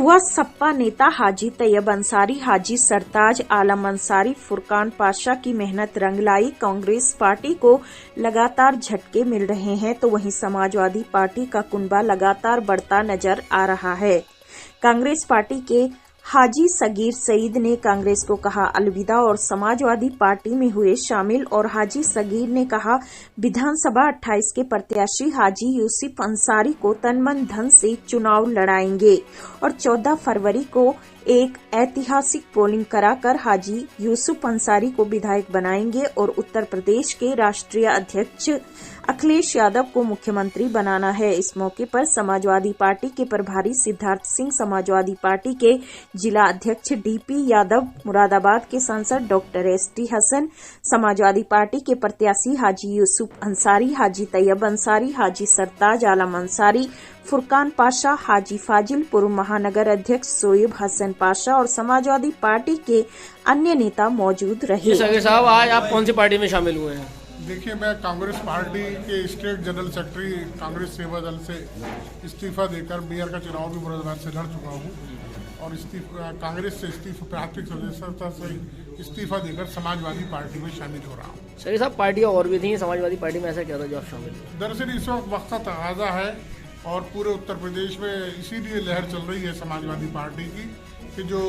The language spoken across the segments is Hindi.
युवा सपा नेता हाजी तैयब अंसारी, हाजी सरताज आलम अंसारी, फुरकान पाशा की मेहनत रंग लाई। कांग्रेस पार्टी को लगातार झटके मिल रहे हैं तो वहीं समाजवादी पार्टी का कुनबा लगातार बढ़ता नजर आ रहा है। कांग्रेस पार्टी के हाजी सगीर सईद ने कांग्रेस को कहा अलविदा और समाजवादी पार्टी में हुए शामिल। और हाजी सगीर ने कहा विधानसभा 28 के प्रत्याशी हाजी यूसुफ अंसारी को तन मन धन से चुनाव लड़ाएंगे और 14 फरवरी को एक ऐतिहासिक पोलिंग कराकर हाजी यूसुफ अंसारी को विधायक बनाएंगे और उत्तर प्रदेश के राष्ट्रीय अध्यक्ष अखिलेश यादव को मुख्यमंत्री बनाना है। इस मौके पर समाजवादी पार्टी के प्रभारी सिद्धार्थ सिंह, समाजवादी पार्टी के जिला अध्यक्ष डीपी यादव, मुरादाबाद के सांसद doctor ST Hasan, Samajwadi Party के प्रत्याशी हाजी यूसुफ अंसारी, हाजी तैयब अंसारी, हाजी सरताज आलम अंसारी, फुरकान पाशा, हाजी फाजिल, पूर्व महानगर अध्यक्ष सोएब हसन पाशा और समाजवादी पार्टी के अन्य नेता मौजूद रहे। साहब, आज आप कौन सी पार्टी में शामिल हुए हैं? देखिए, मैं कांग्रेस पार्टी के स्टेट जनरल सेक्रेटरी कांग्रेस सेवा दल से इस्तीफा देकर मेयर का चुनाव भी मुरादाबाद से लड़ चुका हूँ और कांग्रेस से प्राथमिक सदस्यता से इस्तीफा देकर समाजवादी पार्टी में शामिल हो रहा हूँ। सही साहब, पार्टियाँ और भी थी समाजवादी पार्टी में, ऐसा क्या था जो आप शामिल? दरअसल इस वक्त का तकाजा है और पूरे उत्तर प्रदेश में इसीलिए लहर चल रही है समाजवादी पार्टी की कि जो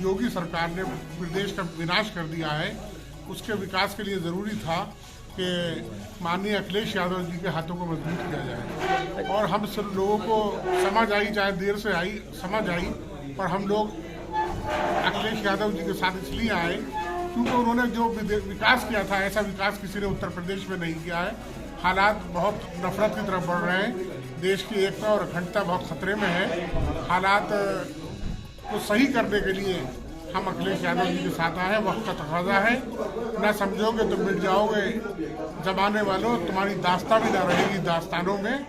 योगी सरकार ने प्रदेश का विनाश कर दिया है, उसके विकास के लिए ज़रूरी था कि माननीय अखिलेश यादव जी के हाथों को मजबूत किया जाए। और हम सब लोगों को समझ आई, चाहे देर से आई, समझ आई, पर हम लोग अखिलेश यादव जी के साथ इसलिए आए क्योंकि उन्होंने जो विकास किया था, ऐसा विकास किसी ने उत्तर प्रदेश में नहीं किया है। हालात बहुत नफरत की तरफ बढ़ रहे हैं, देश की एकता और अखंडता बहुत खतरे में है। हालात को सही करने के लिए हम अखिलेश यादव जी के साथ आए हैं। वक्त का तकाजा है, न समझोगे तो मिट जाओगे जमाने वालों, तुम्हारी दास्तां भी ना रहेगी दास्तानों में।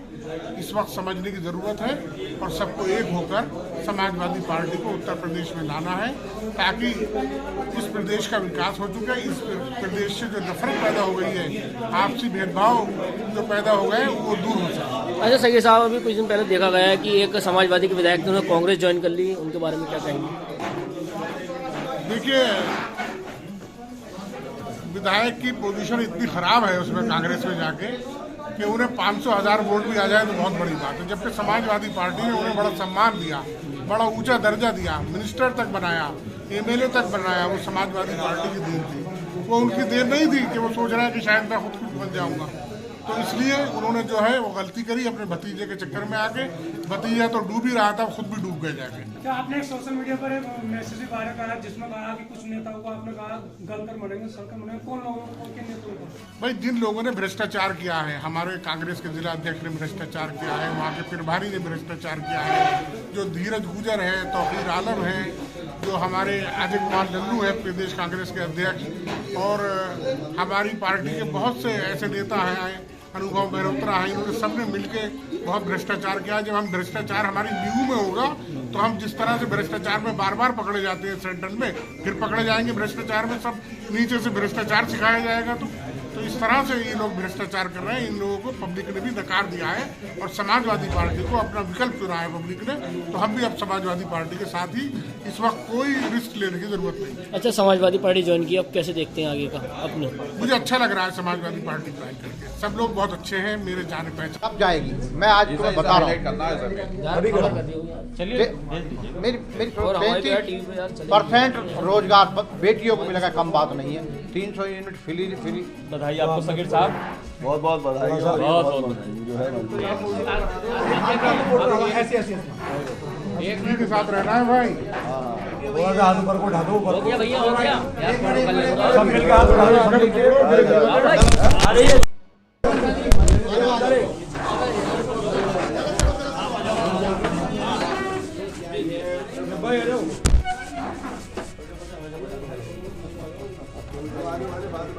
इस वक्त समझने की ज़रूरत है और सबको एक होकर समाजवादी पार्टी को उत्तर प्रदेश में लाना है ताकि इस प्रदेश का विकास हो चुका है। इस प्रदेश से जो नफरत पैदा हो गई है, आपसी भेदभाव जो पैदा हो गए, वो दूर हो सके। अच्छा सगीर साहब, अभी कुछ दिन पहले देखा गया है कि एक समाजवादी के विधायक ने कांग्रेस ज्वाइन कर ली, उनके बारे में क्या कहेंगे? देखिए, विधायक की पोजीशन इतनी खराब है उसमें कांग्रेस में जाके कि उन्हें 500,000 वोट भी आ जाए तो बहुत बड़ी बात है। जबकि समाजवादी पार्टी ने उन्हें बड़ा सम्मान दिया, बड़ा ऊंचा दर्जा दिया, मिनिस्टर तक बनाया, एमएलए तक बनाया, वो समाजवादी पार्टी की देन थी। वो उनकी देन नहीं थी कि वो सोच रहा है कि शायद मैं खुद बन जाऊंगा। तो इसलिए उन्होंने जो है वो गलती करी अपने भतीजे के चक्कर में आके। भतीजा तो डूब ही रहा था, खुद भी डूब गए जाके। क्या आपने सोशल मीडिया पर एक मैसेज भी वायरल करा जिसमें कहा कि कुछ नेताओं को आपने कहा गलकर मरेंगे, सड़कर मरेंगे, कौन लोगों को, किन नेताओं को? भाई, जिन लोगों ने भ्रष्टाचार किया है, हमारे कांग्रेस के जिला अध्यक्ष ने भ्रष्टाचार किया है, वहाँ के प्रभारी ने भ्रष्टाचार किया है, जो धीरज गुजर है, तौकीर आलम है, जो हमारे अजय कुमार लल्लू है प्रदेश कांग्रेस के अध्यक्ष, और हमारी पार्टी के बहुत से ऐसे नेता हैं, अनुभव मेहरोत्रा है, इन्होंने सबने मिलके बहुत भ्रष्टाचार किया। जब हम भ्रष्टाचार हमारी नींव में होगा तो हम जिस तरह से भ्रष्टाचार में बार बार पकड़े जाते हैं सेंट्रल में, फिर पकड़े जाएंगे भ्रष्टाचार में, सब नीचे से भ्रष्टाचार सिखाया जाएगा। तो इस तरह से ये लोग भ्रष्टाचार कर रहे हैं। इन लोगों को पब्लिक ने भी नकार दिया है और समाजवादी पार्टी को अपना विकल्प चुना है पब्लिक ने। तो हम भी अब समाजवादी पार्टी के साथ ही, इस वक्त कोई रिस्क लेने की जरूरत नहीं। अच्छा, समाजवादी पार्टी ज्वाइन की, अब कैसे देखते हैं आगे का अपने? मुझे अच्छा लग रहा है समाजवादी पार्टी ज्वाइन करके, सब लोग बहुत अच्छे हैं, मेरे जाने पहचान। अब जाएगी, मैं आज तुम्हें बता रहा हूँ। मेरी % रोजगार बेटियों को मिलेगा, कम बात नहीं है। 300 यूनिट फ्री। बधाई आपको सगीर साहब, बहुत बहुत बधाई, जो है एक के साथ रहना है भाई। हाथ ऊपर को उठा दो, हो गया भैया, हो गया, सब मिलकर हाथ उठा दो।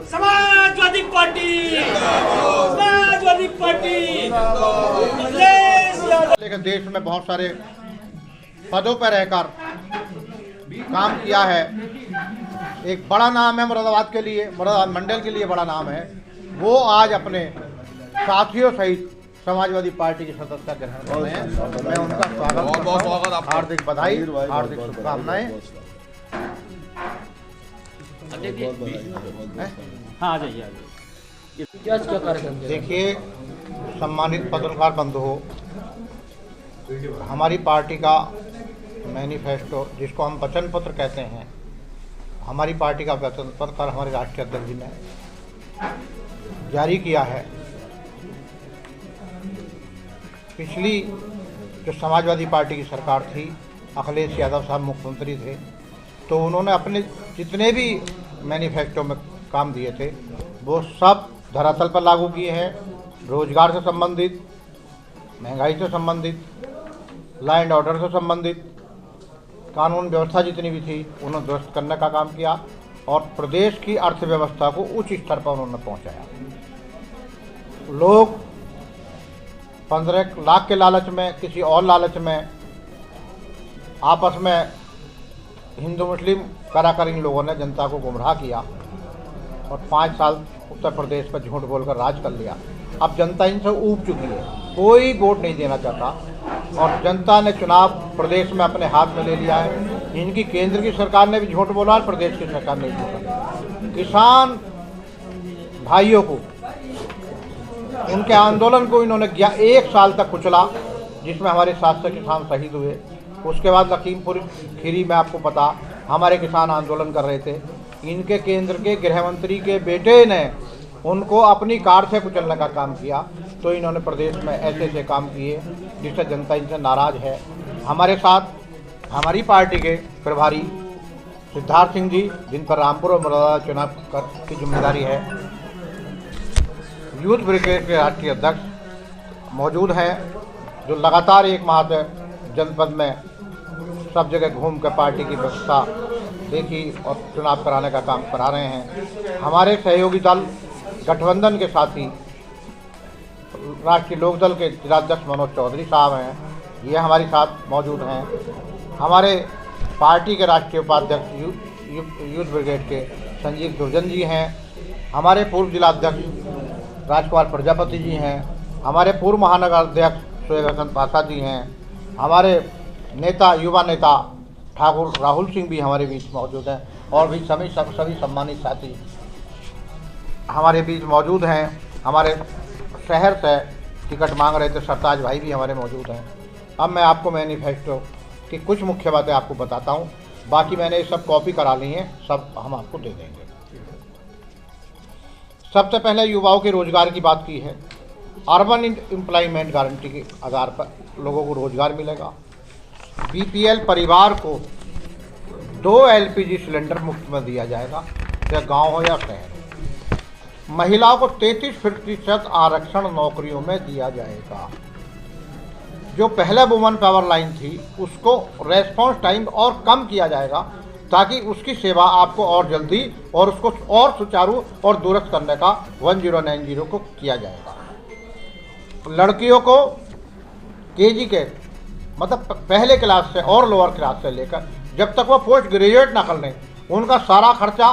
Samajwadi party, Samajwadi party. लेकिन देश में बहुत सारे पदों पर रहकर काम किया है। एक बड़ा नाम है मुरादाबाद के लिए, मुरादाबाद मंडल के लिए बड़ा नाम है। वो आज अपने साथियों सहित समाजवादी पार्टी की सदस्यता ग्रहण कर रहे हैं। मैं उनका स्वागत बहुत बहुत स्वागत करता हूं। आपका। हार्दिक बधाई, वीर भाई, हार्दिक बहुत बहुत शुभकामनाएं। हाँ आ जाइए आ जाइए। क्या कार्यक्रम है? देखिए, सम्मानित पत्रकार बंधुओं, हमारी पार्टी का मैनिफेस्टो, जिसको हम वचन पत्र कहते हैं, हमारी पार्टी का वचन पत्र हमारे राष्ट्रीय अध्यक्ष जी ने जारी किया है। पिछली जो समाजवादी पार्टी की सरकार थी, अखिलेश यादव साहब मुख्यमंत्री थे, तो उन्होंने अपने जितने भी मैनिफेस्टो में काम दिए थे वो सब धरातल पर लागू किए हैं। रोजगार से संबंधित, महंगाई से संबंधित, लॉ एंड ऑर्डर से संबंधित, कानून व्यवस्था जितनी भी थी उन्होंने दुरुस्त करने का काम किया और प्रदेश की अर्थव्यवस्था को उच्च स्तर पर उन्होंने पहुंचाया। लोग 15 लाख के लालच में, किसी और लालच में आपस में हिंदू मुस्लिम कराकर इन लोगों ने जनता को गुमराह किया और 5 साल उत्तर प्रदेश पर झूठ बोलकर राज कर लिया। अब जनता इनसे ऊब चुकी है, कोई वोट नहीं देना चाहता और जनता ने चुनाव प्रदेश में अपने हाथ में ले लिया है। इनकी केंद्र की सरकार ने भी झूठ बोला और प्रदेश की सरकार ने भी झूठ बोला। किसान भाइयों को, उनके आंदोलन को इन्होंने 1 साल तक कुचला, जिसमें हमारे 700 किसान शहीद हुए। उसके बाद लखीमपुर खीरी में आपको पता, हमारे किसान आंदोलन कर रहे थे। इनके केंद्र के गृह मंत्री के बेटे ने उनको अपनी कार से कुचलने का काम किया। तो इन्होंने प्रदेश में ऐसे ऐसे काम किए जिससे जनता इनसे नाराज है। हमारे साथ हमारी पार्टी के प्रभारी सिद्धार्थ सिंह जी, जिन पर रामपुर और मुरादाबाद चुनाव की जिम्मेदारी है, यूथ ब्रिगेड के राष्ट्रीय अध्यक्ष मौजूद हैं, जो लगातार 1 माह से जनपद में सब जगह घूम कर पार्टी की व्यवस्था देखी और चुनाव कराने का काम करा रहे हैं। हमारे सहयोगी दल गठबंधन के साथी राष्ट्रीय लोकदल के जिलाध्यक्ष मनोज चौधरी साहब हैं, ये हमारे साथ मौजूद हैं। हमारे पार्टी के राष्ट्रीय उपाध्यक्ष यूथ ब्रिगेड के संजीव दुर्जन जी हैं। हमारे पूर्व जिलाध्यक्ष राजकुमार प्रजापति जी हैं। हमारे पूर्व महानगर अध्यक्ष शोएब हसन पासा जी हैं। हमारे नेता, युवा नेता ठाकुर राहुल सिंह भी हमारे बीच मौजूद हैं और भी सभी सम्मानित साथी हमारे बीच मौजूद हैं। हमारे शहर से टिकट मांग रहे थे सरताज भाई भी हमारे मौजूद हैं। अब मैं आपको मैनिफेस्टो की कुछ मुख्य बातें आपको बताता हूं, बाकी मैंने ये सब कॉपी करा ली हैं, सब हम आपको दे देंगे। सबसे पहले युवाओं के रोजगार की बात की है। अर्बन एम्प्लॉयमेंट गारंटी के आधार पर लोगों को रोजगार मिलेगा। बीपीएल परिवार को 2 एलपीजी सिलेंडर मुफ्त में दिया जाएगा, चाहे गांव हो या शहर। महिलाओं को 33% आरक्षण नौकरियों में दिया जाएगा। जो पहले वुमन पावर लाइन थी उसको रेस्पॉन्स टाइम और कम किया जाएगा ताकि उसकी सेवा आपको और जल्दी और उसको और सुचारू और दुरुस्त करने का 1090 को किया जाएगा। लड़कियों को केजी के मतलब पहले क्लास से और लोअर क्लास से लेकर जब तक वो पोस्ट ग्रेजुएट ना कर लें, उनका सारा खर्चा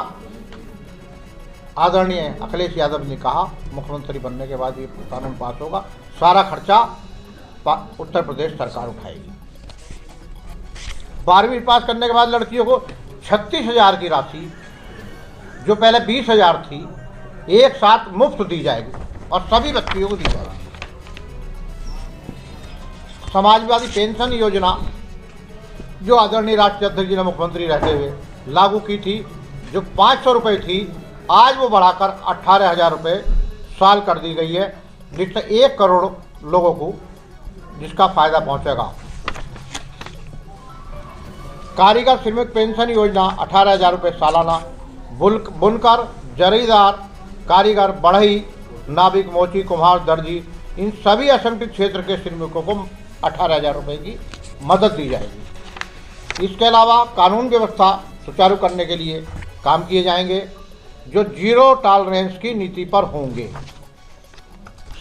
आदरणीय अखिलेश यादव ने कहा मुख्यमंत्री बनने के बाद ये कानून पास होगा, सारा खर्चा उत्तर प्रदेश सरकार उठाएगी। 12वीं पास करने के बाद लड़कियों को 36,000 की राशि जो पहले 20,000 थी एक साथ मुफ्त दी जाएगी और सभी बच्चियों को दी जाएगी। समाजवादी पेंशन योजना जो आदरणीय राष्ट्रीय अध्यक्ष जी ने मुख्यमंत्री रहते हुए लागू की थी, जो 500 रुपये थी, आज वो बढ़ाकर 18,000 रुपये साल कर दी गई है, जिससे 1 करोड़ लोगों को जिसका फायदा पहुंचेगा। कारीगर श्रमिक पेंशन योजना 18,000 रुपये सालाना। बुनकर, जरीदार, कारीगर, बढ़ई, नाविक, मोची, कुम्हार, दर्जी, इन सभी असंगठित क्षेत्र के श्रमिकों को 18,000 रुपये की मदद दी जाएगी। इसके अलावा कानून व्यवस्था सुचारू करने के लिए काम किए जाएंगे जो जीरो टॉलरेंस की नीति पर होंगे।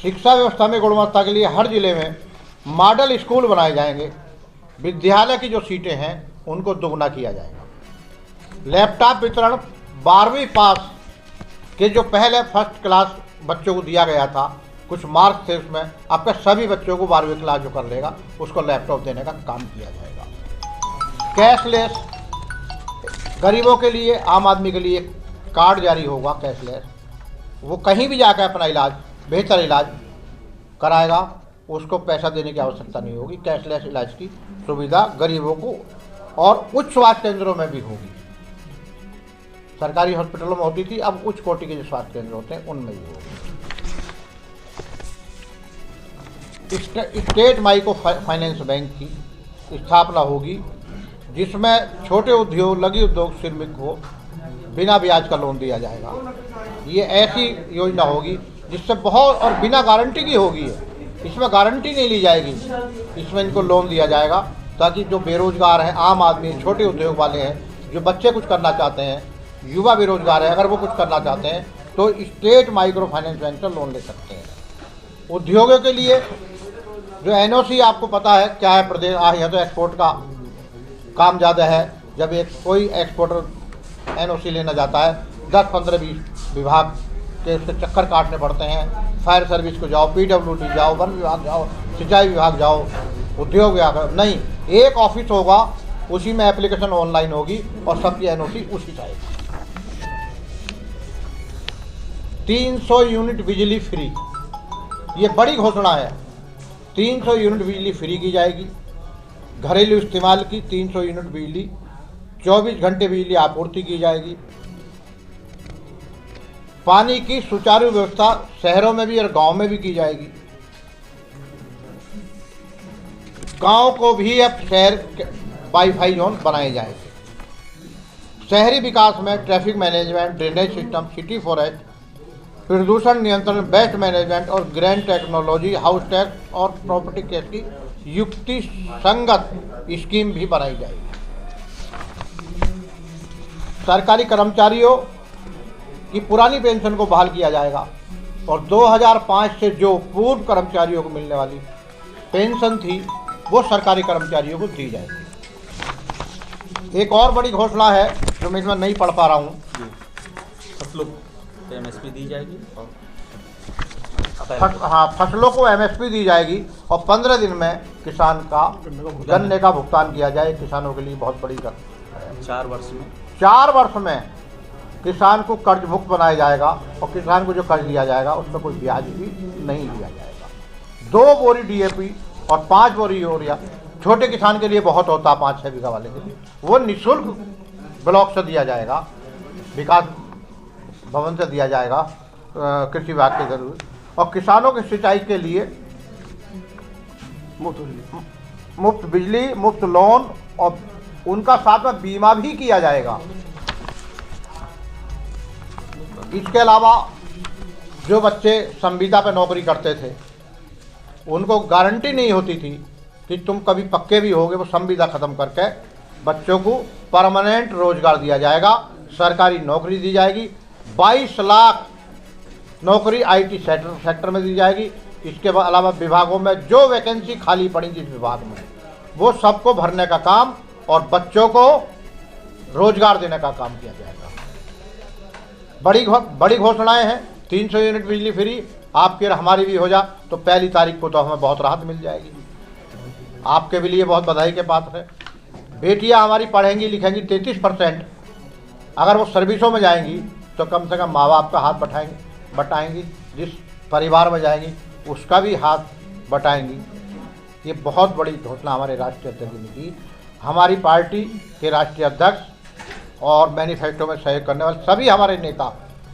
शिक्षा व्यवस्था में गुणवत्ता के लिए हर जिले में मॉडल स्कूल बनाए जाएंगे। विद्यालय की जो सीटें हैं उनको दोगुना किया जाएगा। लैपटॉप वितरण 12वीं पास के जो पहले फर्स्ट क्लास बच्चों को दिया गया था कुछ मार्क्स थे उसमें, आपके सभी बच्चों को 12वीं क्लास जो कर लेगा उसको लैपटॉप देने का काम किया जाएगा। कैशलेस, गरीबों के लिए, आम आदमी के लिए कार्ड जारी होगा कैशलेस, वो कहीं भी जाकर अपना इलाज, बेहतर इलाज कराएगा, उसको पैसा देने की आवश्यकता नहीं होगी। कैशलेस इलाज की सुविधा गरीबों को और उच्च स्वास्थ्य केंद्रों में भी होगी। सरकारी हॉस्पिटलों में होती थी, अब उच्च कोटि के जो स्वास्थ्य केंद्र होते हैं उनमें भी होगी। स्टेट माइक्रो फाइनेंस बैंक की स्थापना होगी, जिसमें छोटे उद्योग, लघु उद्योग श्रमिक को बिना ब्याज का लोन दिया जाएगा। ये ऐसी योजना होगी जिससे बहुत, और बिना गारंटी की होगी, इसमें गारंटी नहीं ली जाएगी, इसमें इनको लोन दिया जाएगा ताकि जो बेरोजगार हैं, आम आदमी, छोटे उद्योग वाले हैं, जो बच्चे कुछ करना चाहते हैं, युवा बेरोजगार है, अगर वो कुछ करना चाहते हैं तो स्टेट माइक्रो फाइनेंस बैंक से लोन ले सकते हैं। उद्योगों के लिए जो एनओसी, आपको पता है क्या है प्रदेश, यहाँ तो एक्सपोर्ट का काम ज़्यादा है। जब कोई एक्सपोर्टर एनओसी लेना जाता है 10, 15, 20 विभाग के उसके चक्कर काटने पड़ते हैं। फायर सर्विस को जाओ, PWD जाओ, वन विभाग जाओ, सिंचाई विभाग जाओ, उद्योग विभाग, नहीं, एक ऑफिस होगा, उसी में एप्लीकेशन ऑनलाइन होगी और सबकी एनओसी उसी से आएगी। 300 यूनिट बिजली फ्री, ये बड़ी घोषणा है। 300 यूनिट बिजली फ्री की जाएगी। घरेलू इस्तेमाल की 300 यूनिट बिजली, 24 घंटे बिजली आपूर्ति की जाएगी। पानी की सुचारू व्यवस्था शहरों में भी और गांव में भी की जाएगी। गांव को भी अब शहर वाईफाई जोन बनाए जाएंगे। शहरी विकास में traffic management, drainage system, city forest, प्रदूषण नियंत्रण, वेस्ट मैनेजमेंट और ग्रीन टेक्नोलॉजी, हाउस टैक्स और प्रॉपर्टी टैक्स की युक्ति संगत स्कीम भी बनाई जाएगी। सरकारी कर्मचारियों की पुरानी पेंशन को बहाल किया जाएगा और 2005 से जो पूर्व कर्मचारियों को मिलने वाली पेंशन थी वो सरकारी कर्मचारियों को दी जाएगी। एक और बड़ी घोषणा है जो मैं इसमें नहीं पढ़ पा रहा हूँ। फसलों को MSP दी जाएगी और फसलों को MSP दी जाएगी और 15 दिन में किसान का गन्ने का भुगतान किया जाए। किसानों के लिए बहुत बड़ी 4 वर्ष में 4 वर्ष में किसान को कर्ज मुक्त बनाया जाएगा और किसान को जो कर्ज दिया जाएगा उसमें कोई ब्याज भी नहीं लिया जाएगा। 2 बोरी DAP और 5 बोरी यूरिया छोटे किसान के लिए बहुत होता है, 5-6 बीघा वाले के लिए, वो निःशुल्क ब्लॉक से दिया जाएगा, विकास भवन से दिया जाएगा, कृषि विभाग के जरूर। और किसानों की सिंचाई के लिए मुफ्त बिजली, मुफ्त लोन और उनका साथ में बीमा भी किया जाएगा। इसके अलावा जो बच्चे संविदा पे नौकरी करते थे उनको गारंटी नहीं होती थी कि तुम कभी पक्के भी होगे, वो संविदा खत्म करके बच्चों को परमानेंट रोजगार दिया जाएगा, सरकारी नौकरी दी जाएगी। 22 लाख नौकरी IT सेक्टर में दी जाएगी। इसके अलावा विभागों में जो वैकेंसी खाली पड़ी जिस विभाग में, वो सबको भरने का काम और बच्चों को रोजगार देने का काम किया जाएगा। बड़ी घोषणाएं हैं। 300 यूनिट बिजली फ्री आपकी और हमारी भी हो जा तो 1 तारीख को तो हमें बहुत राहत मिल जाएगी। आपके भी लिए बहुत बधाई के पात्र है। बेटियां हमारी पढ़ेंगी लिखेंगी 33%, अगर वो सर्विसों में जाएंगी तो कम से कम माँ बाप का हाथ बटाएंगी, जिस परिवार में जाएंगी उसका भी हाथ बटाएंगी। ये बहुत बड़ी घोषणा हमारे राष्ट्रीय अध्यक्ष ने की। हमारी पार्टी के राष्ट्रीय अध्यक्ष और मैनिफेस्टो में सहयोग करने वाले सभी हमारे नेता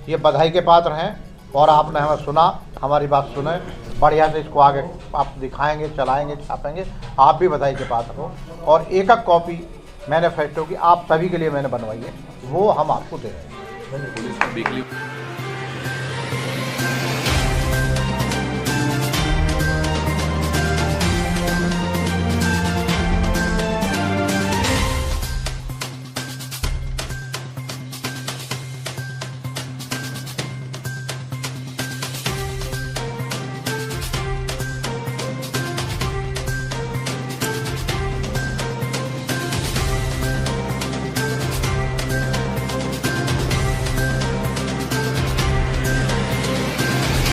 ये बधाई के पात्र हैं और आपने हमें सुना, हमारी बात सुने, बढ़िया से इसको आगे आप दिखाएंगे, चलाएंगे, छापेंगे। आप भी बधाई के पात्र हो और एक कॉपी मैनिफेस्टो की आप सभी के लिए मैंने बनवाई है, वो हम आपको दे रहे हैं।